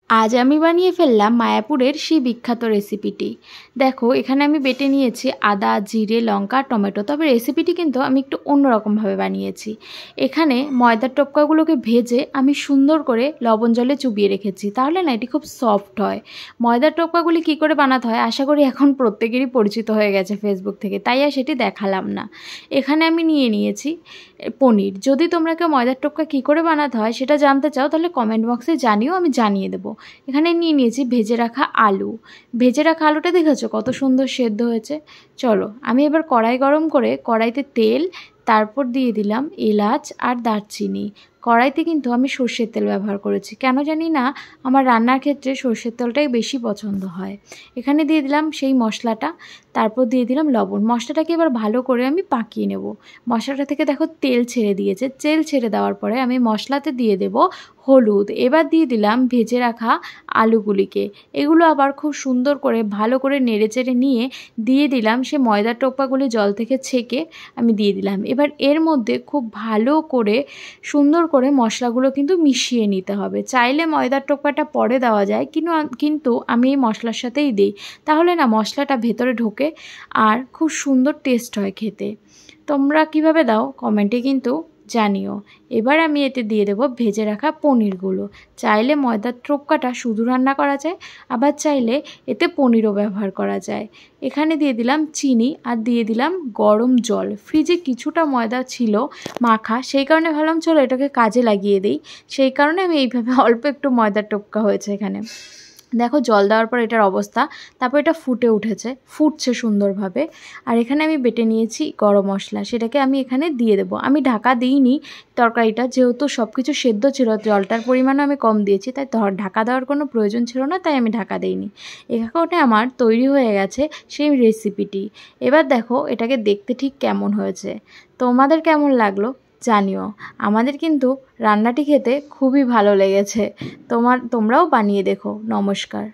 আজ আমি বানিয়ে ফেললাম মায়াপুরের সেই বিখ্যাত রেসিপিটি। দেখো এখানে আমি বেটে নিয়েছি আদা, জিরে, লঙ্কা, টমেটো। তবে রেসিপিটি কিন্তু আমি একটু অন্যরকমভাবে বানিয়েছি। এখানে ময়দার টোপকাগুলোকে ভেজে আমি সুন্দর করে লবণ জলে চুবিয়ে রেখেছি, তাহলে না এটি খুব সফট হয়। ময়দার টোপকাগুলি কী করে বানাতে হয় আশা করি এখন প্রত্যেকেরই পরিচিত হয়ে গেছে ফেসবুক থেকে, তাই আর সেটি দেখালাম না। এখানে আমি নিয়ে নিয়েছি পনির। যদি তোমরা কেউ ময়দার টোপকা কী করে বানাতে হয় সেটা জানতে চাও তাহলে কমেন্ট বক্সে জানিও, আমি জানিয়ে দেবো। এখানে নিয়ে নিয়েছি ভেজে রাখা আলু। ভেজে রাখা আলুটা দেখেছো কত সুন্দর সেদ্ধ হয়েছে। চলো আমি এবার কড়াই গরম করে কড়াইতে তেল, তারপর দিয়ে দিলাম এলাচ আর দারচিনি। কড়াইতে কিন্তু আমি সর্ষের তেল ব্যবহার করেছি, কেন জানি না আমার রান্নার ক্ষেত্রে সর্ষের তেলটাই বেশি পছন্দ হয়। এখানে দিয়ে দিলাম সেই মশলাটা, তারপর দিয়ে দিলাম লবণ। মশলাটাকে এবার ভালো করে আমি পাকিয়ে নেব। মশলাটা থেকে দেখো তেল ছেড়ে দিয়েছে। তেল ছেড়ে দেওয়ার পরে আমি মশলাতে দিয়ে দেব হলুদ। এবার দিয়ে দিলাম ভেজে রাখা আলুগুলিকে। এগুলো আবার খুব সুন্দর করে ভালো করে নেড়েচেড়ে নিয়ে দিয়ে দিলাম সে ময়দার টোপাগুলি জল থেকে ছেঁকে আমি দিয়ে দিলাম। এবার এর মধ্যে খুব ভালো করে সুন্দর করে মশলাগুলো কিন্তু মিশিয়ে নিতে হবে। চাইলে ময়দার টোপাটা পরে দেওয়া যায়, কিন্তু আমি এই মশলার সাথেই দিই, তাহলে না মশলাটা ভেতরে ঢোকে আর খুব সুন্দর টেস্ট হয় খেতে। তোমরা কিভাবে দাও কমেন্টে কিন্তু জানিও। এবার আমি এতে দিয়ে দেবো ভেজে রাখা পনিরগুলো। চাইলে ময়দার টোপকাটা শুধু রান্না করা যায়, আবার চাইলে এতে পনিরও ব্যবহার করা যায়। এখানে দিয়ে দিলাম চিনি আর দিয়ে দিলাম গরম জল। ফ্রিজে কিছুটা ময়দা ছিল মাখা, সেই কারণে ভাবলাম চলো এটাকে কাজে লাগিয়ে দিই। সেই কারণে আমি এইভাবে অল্প একটু ময়দার টোপকা হয়েছে এখানে। দেখো জল দেওয়ার পর এটার অবস্থা, তারপর এটা ফুটে উঠেছে, ফুটছে সুন্দরভাবে। আর এখানে আমি বেটে নিয়েছি গরম মশলা, সেটাকে আমি এখানে দিয়ে দেবো। আমি ঢাকা দিইনি তরকারিটা, যেহেতু সব কিছু সেদ্ধ ছিল, জলটার পরিমাণও আমি কম দিয়েছি, তাই ঢাকা দেওয়ার কোনো প্রয়োজন ছিল না, তাই আমি ঢাকা দিইনি। এখানে আমার তৈরি হয়ে গেছে সেই রেসিপিটি। এবার দেখো এটাকে দেখতে ঠিক কেমন হয়েছে, তোমাদের কেমন লাগলো জানিও। আমাদের কিন্তু রান্নাটি খেতে খুবই ভালো লেগেছে। তোমরাও বানিয়ে দেখো। নমস্কার।